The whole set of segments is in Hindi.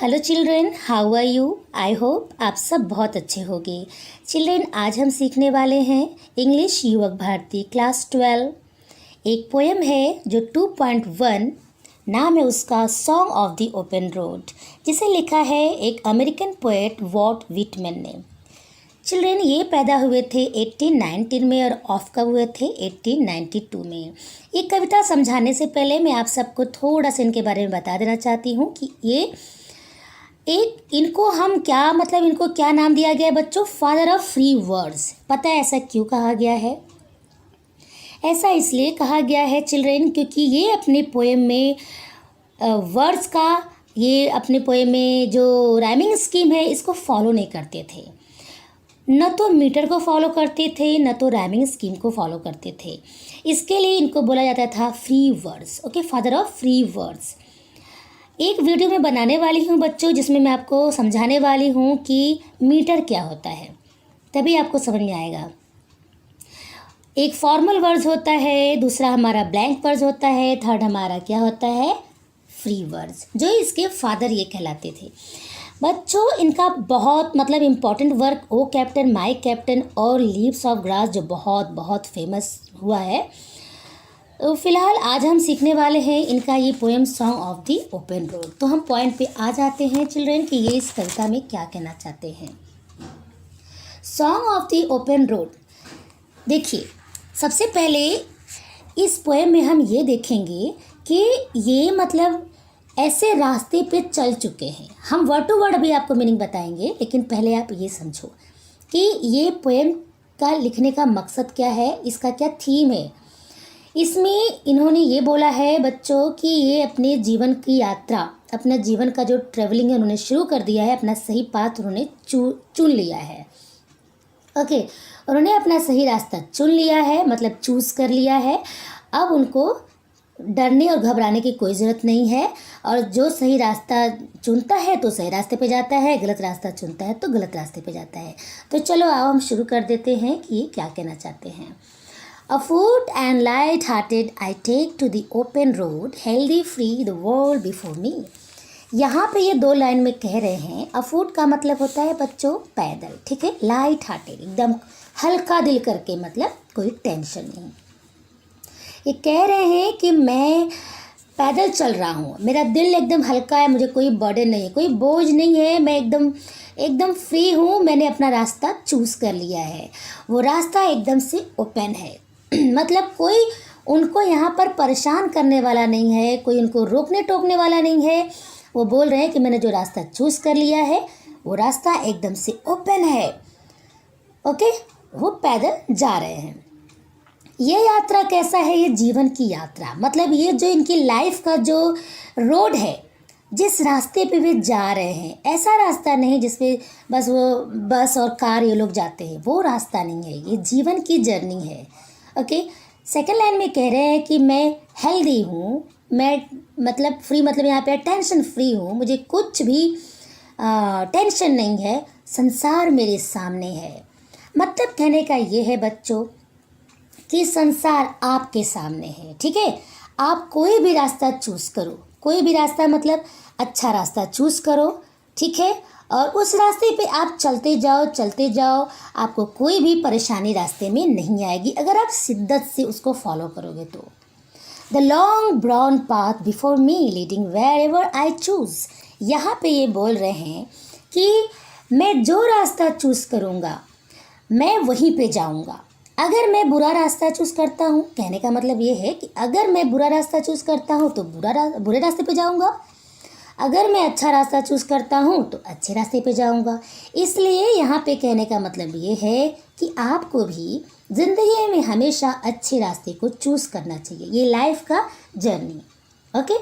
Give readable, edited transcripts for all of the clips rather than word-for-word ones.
Hello children, how are you? I hope आप सब बहुत अच्छे होंगे। चिल्ड्रेन, आज हम सीखने वाले हैं इंग्लिश युवक भारती क्लास 12। एक पोएम है जो 2.1 नाम है उसका, song of the open road, जिसे लिखा है एक अमेरिकन पोएट वॉल्ट व्हिटमैन ने। चिल्ड्रेन, ये पैदा हुए थे 1819 में और ऑफ कब हुए थे 1892 में। ये कविता समझाने से पहले मैं आप सबको थोड़ा सा इनके बारे में बता देना चाहती हूँ कि इनको क्या नाम दिया गया है बच्चों? Father of free words. पता है ऐसा क्यों कहा गया है? ऐसा इसलिए कहा गया है चिल्ड्रेन, क्योंकि ये अपने पोएम में वर्ड्स का, ये अपने पोएम में जो राइमिंग स्कीम है इसको फॉलो नहीं करते थे। न तो मीटर को फॉलो करते थे, न तो राइमिंग स्कीम को फॉलो करते थे। इसके लिए इनको बोला जाता था free words. Okay, father of free words. एक वीडियो में बनाने वाली हूँ बच्चों, जिसमें मैं आपको समझाने वाली हूँ कि मीटर क्या होता है, तभी आपको समझ में आएगा। एक फॉर्मल वर्ड्स होता है, दूसरा हमारा ब्लैंक वर्ड्स होता है, थर्ड हमारा क्या होता है? फ्री वर्ड्स, जो इसके फादर ये कहलाते थे। बच्चों, इनका बहुत important work O captain, my captain और लीव्स ऑफ ग्रास जो बहुत बहुत फेमस हुआ है। तो फिलहाल आज हम सीखने वाले हैं इनका ये poem song of the open road. तो हम पॉइंट पे आ जाते हैं चिल्ड्रन कि ये इस कविता में क्या कहना चाहते हैं। Song of the open road, देखिए सबसे पहले इस पोएम में हम ये देखेंगे कि ये ऐसे रास्ते पे चल चुके हैं। हम वर्ड टू वर्ड अभी आपको मीनिंग बताएंगे, लेकिन पहले आप ये समझो कि ये पोएम का लिखने का मकसद क्या है, इसका क्या थीम है। इसमें इन्होंने ये बोला है बच्चों कि ये अपने जीवन की यात्रा, अपना जीवन का जो ट्रैवलिंग है उन्होंने शुरू कर दिया है, अपना सही पाथ उन्होंने चुन लिया है। ओके, उन्होंने अपना सही रास्ता चुन लिया है, चूज़ कर लिया है। अब उनको डरने और घबराने की कोई ज़रूरत नहीं है, और जो सही रास्ता चुनता है तो सही रास्ते पे जाता है, गलत रास्ता चुनता है तो गलत रास्ते पे जाता है। तो चलो आओ हम शुरू कर देते हैं कि ये क्या कहना चाहते हैं। Afoot and light-hearted, I take to the open road, healthy, free, the world before me. यहाँ पे ये दो लाइन में कह रहे हैं। अफूट का मतलब होता है बच्चों पैदल, ठीक है। लाइट हार्टेड, एकदम हल्का दिल करके, कोई टेंशन नहीं। ये कह रहे हैं कि मैं पैदल चल रहा हूँ, मेरा दिल एकदम हल्का है, मुझे कोई बर्डन नहीं है, कोई बोझ नहीं है, मैं एकदम फ्री हूँ। मैंने अपना रास्ता चूज़ कर लिया है, वो रास्ता एकदम से ओपन है। कोई उनको यहाँ पर परेशान करने वाला नहीं है, कोई उनको रोकने टोकने वाला नहीं है। वो बोल रहे हैं कि मैंने जो रास्ता चूज़ कर लिया है वो रास्ता एकदम से ओपन है। ओके, वो पैदल जा रहे हैं। ये यात्रा कैसा है? ये जीवन की यात्रा, ये जो इनकी लाइफ का जो रोड है, जिस रास्ते पे वे जा रहे हैं, ऐसा रास्ता नहीं जिसपे बस वो बस और कार ये लोग जाते हैं, वो रास्ता नहीं है, ये जीवन की जर्नी है। ओके, सेकंड लाइन में कह रहे हैं कि मैं हेल्दी हूँ, मैं फ्री, यहाँ पे टेंशन फ्री हूँ, मुझे कुछ भी टेंशन नहीं है, संसार मेरे सामने है। कहने का ये है बच्चों कि संसार आपके सामने है, ठीक है। आप कोई भी रास्ता चूज़ करो, कोई भी रास्ता अच्छा रास्ता चूज़ करो, ठीक है, और उस रास्ते पे आप चलते जाओ, आपको कोई भी परेशानी रास्ते में नहीं आएगी अगर आप शिद्दत से उसको फॉलो करोगे तो। The long brown path before me leading wherever I choose. यहाँ पे ये बोल रहे हैं कि मैं जो रास्ता चूज़ करूँगा मैं वहीं पे जाऊँगा। अगर मैं बुरा रास्ता चूज़ करता हूँ, कहने का मतलब ये है कि अगर मैं बुरा रास्ता चूज़ करता हूँ तो बुरे रास्ते पे जाऊँगा, अगर मैं अच्छा रास्ता चूज़ करता हूँ तो अच्छे रास्ते पे जाऊँगा। इसलिए यहाँ पे कहने का मतलब ये है कि आपको भी ज़िंदगी में हमेशा अच्छे रास्ते को चूज़ करना चाहिए, ये लाइफ का journey. Okay,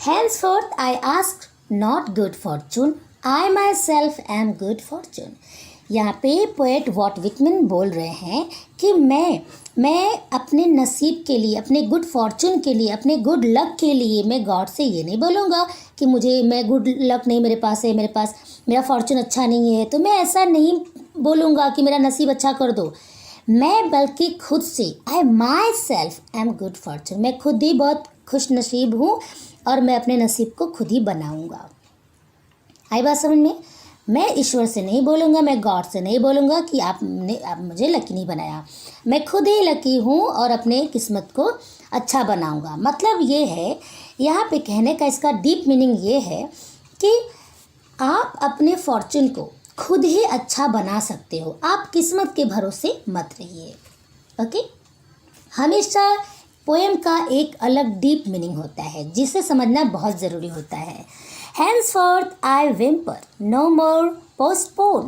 henceforth I ask not good fortune, I myself am good fortune। यहाँ पे पोएट वॉल्ट व्हिटमैन बोल रहे हैं कि मैं अपने नसीब के लिए, अपने गुड फॉर्चून के लिए, अपने गुड लक के लिए मैं गॉड से ये नहीं बोलूँगा कि मैं गुड लक नहीं मेरे पास है, मेरा फॉर्चून अच्छा नहीं है, तो मैं ऐसा नहीं बोलूँगा कि मेरा नसीब अच्छा कर दो। मैं बल्कि खुद से, I myself am good fortune, मैं खुद ही बहुत खुश नसीब हूँ और मैं अपने नसीब को खुद ही बनाऊँगा। आई बात समझ में? मैं ईश्वर से नहीं बोलूँगा, मैं गॉड से नहीं बोलूँगा कि आप मुझे लकी नहीं बनाया। मैं खुद ही लकी हूँ और अपने किस्मत को अच्छा बनाऊँगा। मतलब ये है, यहाँ पे कहने का इसका डीप मीनिंग ये है कि आप अपने फॉर्चून को खुद ही अच्छा बना सकते हो। आप किस्मत के भरोसे मत रहिए। ओके, हमेशा पोएम का एक अलग डीप मीनिंग होता है जिसे समझना बहुत ज़रूरी होता है। Henceforth I whimper, no more postpone,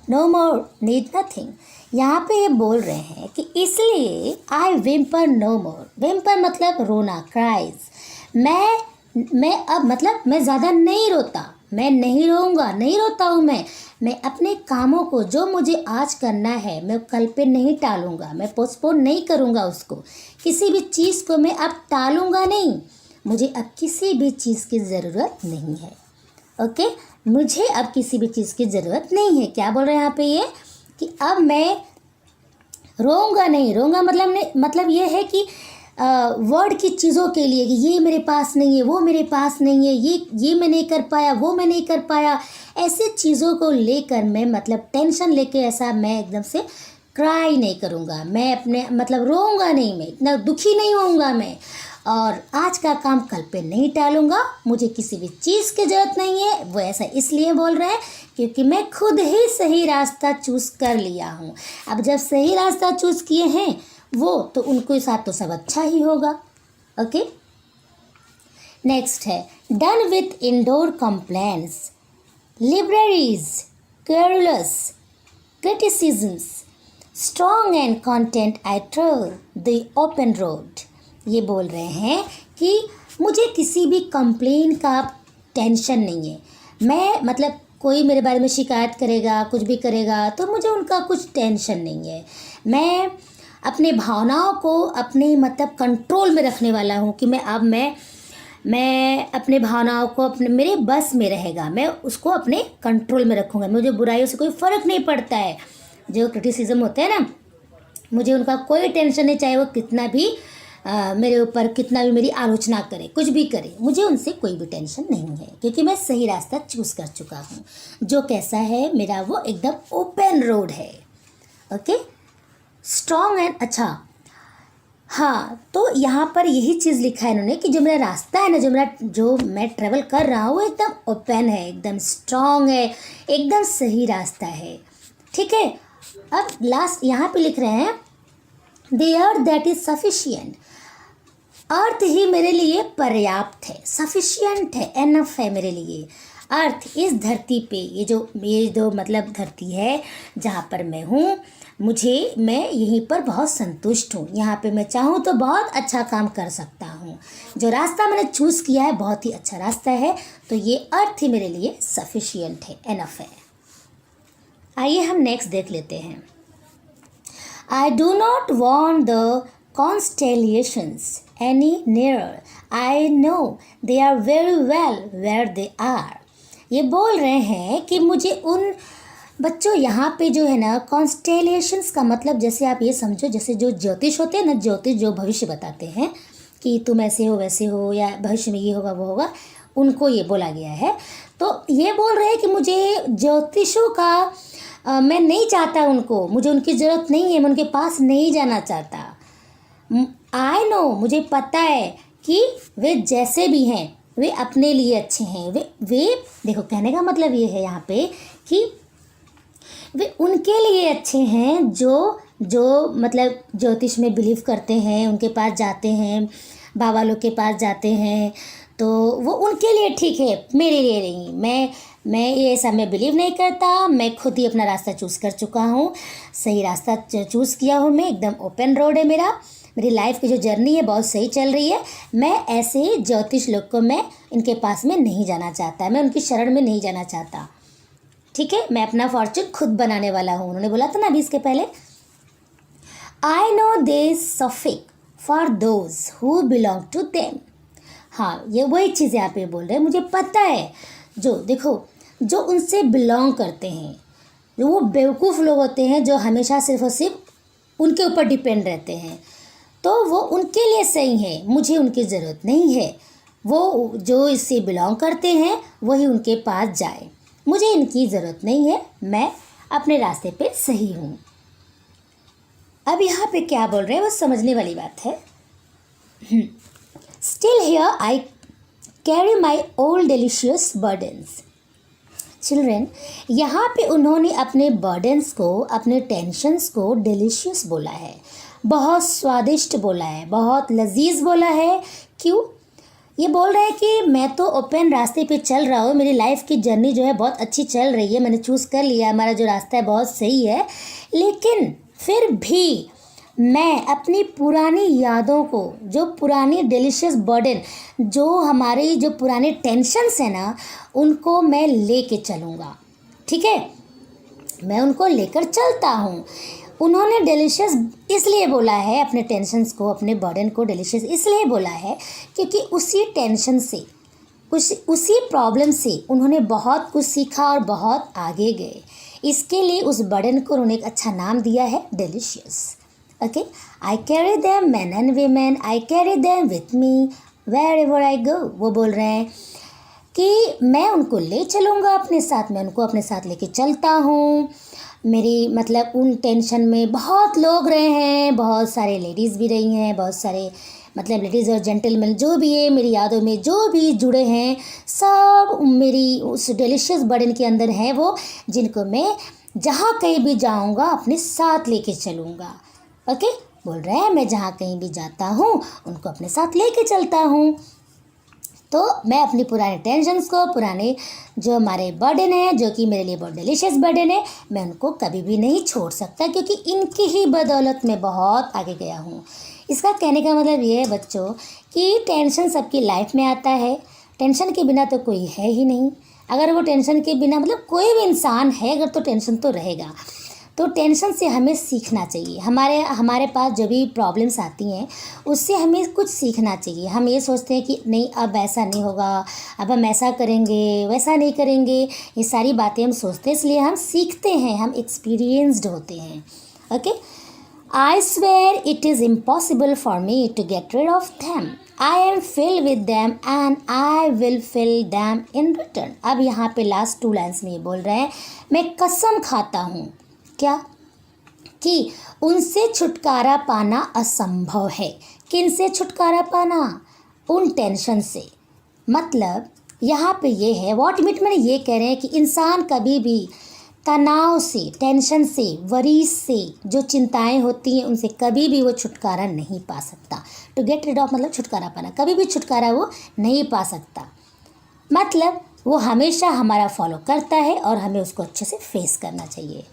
no more need nothing। यहाँ पे ये बोल रहे हैं कि इसलिए I whimper no more। whimper मतलब रोना, cries। मैं अब मतलब मैं ज़्यादा नहीं रोता, मैं नहीं रोऊंगा, नहीं रोता हूँ मैं अपने कामों को जो मुझे आज करना है मैं कल पे नहीं टालूंगा, मैं पोस्टपोन नहीं करूँगा उसको। किसी भी चीज़ को मैं अब टालूंगा नहीं। मुझे अब किसी भी चीज़ की ज़रूरत नहीं है। ओके, मुझे अब किसी भी चीज़ की ज़रूरत नहीं है। क्या बोल रहे हैं यहाँ पे ये कि अब मैं रोऊंगा नहीं। रोऊंगा मतलब ये है कि वर्ड की चीज़ों के लिए कि ये मेरे पास नहीं है, वो मेरे पास नहीं है, ये मैं नहीं कर पाया, वो मैं नहीं कर पाया, ऐसे चीज़ों को लेकर मैं मतलब टेंशन लेके ऐसा मैं एकदम से क्राई नहीं करूँगा। मैं अपने मतलब रोऊंगा नहीं, मैं इतना दुखी नहीं होऊंगा मैं, और आज का काम कल पे नहीं टालूंगा। मुझे किसी भी चीज़ की ज़रूरत नहीं है। वो ऐसा इसलिए बोल रहे हैं क्योंकि मैं खुद ही सही रास्ता चूज़ कर लिया हूँ। अब जब सही रास्ता चूज़ किए हैं वो, तो उनके साथ तो सब अच्छा ही होगा। ओके, नेक्स्ट है done with indoor complaints, libraries, querulous, criticisms, strong and content I travel the open road. ये बोल रहे हैं कि मुझे किसी भी कंप्लेन का टेंशन नहीं है। मैं मतलब कोई मेरे बारे में शिकायत करेगा, कुछ भी करेगा, तो मुझे उनका कुछ टेंशन नहीं है। मैं अपने भावनाओं को अपने मतलब कंट्रोल में रखने वाला हूँ कि मैं अपने भावनाओं को अपने मेरे बस में रहेगा, मैं उसको अपने कंट्रोल में रखूँगा। मुझे बुराइयों से कोई फ़र्क नहीं पड़ता है। जो क्रिटिसिज्म होते हैं ना, मुझे उनका कोई टेंशन नहीं, चाहे वो कितना भी मेरे ऊपर कितना भी मेरी आलोचना करे, कुछ भी करे, मुझे उनसे कोई भी टेंशन नहीं है क्योंकि मैं सही रास्ता चूज़ कर चुका हूँ। जो कैसा है मेरा वो एकदम ओपन रोड है। ओके, स्ट्रॉन्ग एंड अच्छा, हाँ, तो यहाँ पर यही चीज़ लिखा है इन्होंने कि जो मेरा रास्ता है ना, जो मैं ट्रेवल कर रहा हूँ वो एकदम ओपन है, एकदम स्ट्रॉन्ग है, एकदम सही रास्ता है। ठीक है, अब लास्ट यहाँ पे लिख रहे हैं the earth that is sufficient. Earth ही मेरे लिए पर्याप्त है, सफिशिएंट है, एनफ है मेरे लिए। अर्थ इस धरती पे, ये जो मतलब धरती है जहाँ पर मैं हूँ, मैं यहीं पर बहुत संतुष्ट हूँ। यहाँ पे मैं चाहूँ तो बहुत अच्छा काम कर सकता हूँ। जो रास्ता मैंने चूज़ किया है बहुत ही अच्छा रास्ता है, तो ये अर्थ ही मेरे लिए सफिशिएंट है, एनफ है। आइए हम नेक्स्ट देख लेते हैं। I do not want the constellations any nearer. I know they are very well where they are। ये बोल रहे हैं कि मुझे उन बच्चों यहाँ पे जो है ना, कॉन्स्टेलेशंस का मतलब जैसे आप ये समझो, जैसे जो ज्योतिष होते हैं ना, ज्योतिष जो भविष्य बताते हैं कि तुम ऐसे हो वैसे हो या भविष्य में ये होगा वो होगा, उनको ये बोला गया है। तो ये बोल रहे हैं कि मुझे ज्योतिषों का मैं नहीं चाहता उनको, मुझे उनकी ज़रूरत नहीं है, मैं उनके पास नहीं जाना चाहता। आई नो, मुझे पता है कि वे जैसे भी हैं वे अपने लिए अच्छे हैं। वे देखो, कहने का मतलब ये है यहाँ पे कि वे उनके लिए अच्छे हैं जो मतलब ज्योतिष में बिलीव करते हैं, उनके पास जाते हैं, बाबा लोग के पास जाते हैं, तो वो उनके लिए ठीक है, मेरे लिए नहीं। मैं ये ऐसा मैं बिलीव नहीं करता। मैं खुद ही अपना रास्ता चूज़ कर चुका हूँ, सही रास्ता चूज़ किया हूँ मैं, एकदम ओपन रोड है मेरी लाइफ की जो जर्नी है बहुत सही चल रही है। मैं ऐसे ज्योतिष लोग को मैं इनके पास में नहीं जाना चाहता, मैं उनकी शरण में नहीं जाना चाहता। ठीक है, मैं अपना फॉर्चून खुद बनाने वाला हूँ। उन्होंने बोला था ना अभी इसके पहले, I know they suffice for those who belong to them. हाँ, ये वही चीज़ यहाँ पे बोल रहे हैं, मुझे पता है जो उनसे बिलोंग करते हैं, जो वो बेवकूफ़ लोग होते हैं जो हमेशा सिर्फ और सिर्फ उनके ऊपर डिपेंड रहते हैं, तो वो उनके लिए सही है, मुझे उनकी ज़रूरत नहीं है। वो जो इससे बिलोंग करते हैं वही उनके पास जाए। मुझे इनकी ज़रूरत नहीं है, मैं अपने रास्ते पे सही हूँ। अब यहाँ पे क्या बोल रहे हैं वो समझने वाली बात है। Still here I carry my old delicious burdens. Children, यहाँ पे उन्होंने अपने बर्डन्स को, अपने टेंशन्स को डिलीशियस बोला है, बहुत स्वादिष्ट बोला है, बहुत लजीज बोला है। क्यों? ये बोल रहे हैं कि मैं तो ओपन रास्ते पे चल रहा हूँ, मेरी लाइफ की जर्नी जो है बहुत अच्छी चल रही है, मैंने चूज़ कर लिया, हमारा जो रास्ता है बहुत सही है, लेकिन फिर भी मैं अपनी पुरानी यादों को, जो पुरानी डिलीशियस बर्डन, जो हमारी जो पुरानी टेंशन्स है ना, उनको मैं लेके चलूँगा। ठीक है, मैं उनको लेकर चलता हूँ। उन्होंने डिलीशियस इसलिए बोला है, अपने टेंशन्स को, अपने बर्डन को डिलीशियस इसलिए बोला है क्योंकि उसी टेंशन से, उसी प्रॉब्लम से उन्होंने बहुत कुछ सीखा और बहुत आगे गए। इसके लिए उस बर्डन को उन्होंने एक अच्छा नाम दिया है, delicious. Okay, I carry them man and women, I carry them with me wherever I go. वो बोल रहे हैं कि मैं उनको ले चलूँगा अपने साथ, मैं उनको अपने साथ लेके चलता हूँ। मेरी मतलब उन टेंशन में बहुत लोग रहे हैं, बहुत सारे लेडीज़ भी रही हैं, बहुत सारे मतलब लेडीज़ और जेंटलमैन जो भी है मेरी यादों में जो भी जुड़े हैं, सब मेरी उस डिलीशियस बर्डन के अंदर हैं वो, जिनको मैं जहाँ कहीं भी जाऊँगा अपने साथ लेके चलूँगा। ओके, बोल रहे हैं मैं जहाँ कहीं भी जाता हूँ उनको अपने साथ लेके चलता हूँ। तो मैं अपनी पुराने टेंशन्स को, पुराने जो हमारे बर्डन है, जो कि मेरे लिए बहुत डिलीशियस बर्डन है, मैं उनको कभी भी नहीं छोड़ सकता क्योंकि इनकी ही बदौलत मैं बहुत आगे गया हूँ। इसका कहने का मतलब ये है बच्चों कि टेंशन सबकी लाइफ में आता है, टेंशन के बिना तो कोई है ही नहीं। अगर वो टेंशन के बिना मतलब कोई भी इंसान है अगर तो टेंशन तो रहेगा। तो टेंशन से हमें सीखना चाहिए। हमारे पास जो भी प्रॉब्लम्स आती हैं उससे हमें कुछ सीखना चाहिए। हम ये सोचते हैं कि नहीं अब ऐसा नहीं होगा, अब हम ऐसा करेंगे, वैसा नहीं करेंगे, ये सारी बातें हम सोचते हैं, इसलिए हम सीखते हैं, हम एक्सपीरियंस्ड होते हैं। Okay, I swear it is impossible for me to get rid of them, I am fill with them and I will fill them in return. अब यहाँ पे लास्ट 2 लाइन्स में ये बोल रहे हैं, मैं कसम खाता हूँ क्या कि उनसे छुटकारा पाना असंभव है। किन से छुटकारा पाना? उन टेंशन से। मतलब यहाँ पे ये है, व्हाट मीट में ये कह रहे हैं कि इंसान कभी भी तनाव से, टेंशन से, वरीज से, जो चिंताएं होती हैं उनसे कभी भी वो छुटकारा नहीं पा सकता। टू गेट रिड ऑफ मतलब छुटकारा पाना, कभी भी छुटकारा वो नहीं पा सकता। मतलब वो हमेशा हमारा फॉलो करता है और हमें उसको अच्छे से फेस करना चाहिए।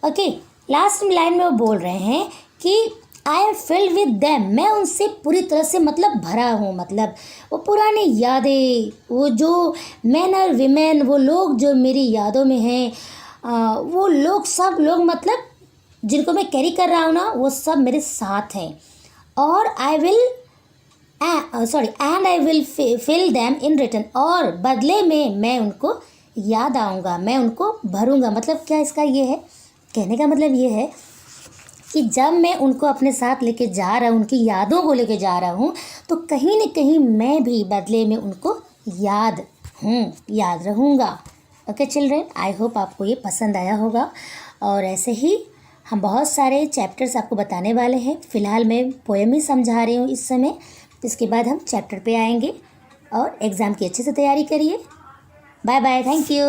ओके, लास्ट लाइन में वो बोल रहे हैं कि I am filled with them, मैं उनसे पूरी तरह से मतलब भरा हूँ। मतलब वो पुरानी यादें, वो जो मैन और वीमेन, वो लोग जो मेरी यादों में हैं, वो लोग, सब लोग मतलब जिनको मैं कैरी कर रहा हूँ ना, वो सब मेरे साथ हैं। और I will and I will fill them in return, और बदले में मैं उनको याद आऊँगा, मैं उनको भरूँगा। मतलब क्या इसका ये है, कहने का मतलब ये है कि जब मैं उनको अपने साथ लेके जा रहा हूँ, उनकी यादों को लेके जा रहा हूँ, तो कहीं न कहीं मैं भी बदले में उनको याद रहूँगा। ओके चिल्ड्रेन, आई होप आपको ये पसंद आया होगा। और ऐसे ही हम बहुत सारे चैप्टर्स आपको बताने वाले हैं। फ़िलहाल मैं पोएम ही समझा रही हूँ इस समय, इसके बाद हम चैप्टर पे आएंगे। और एग्ज़ाम की अच्छे से तैयारी करिए। Bye bye, thank you.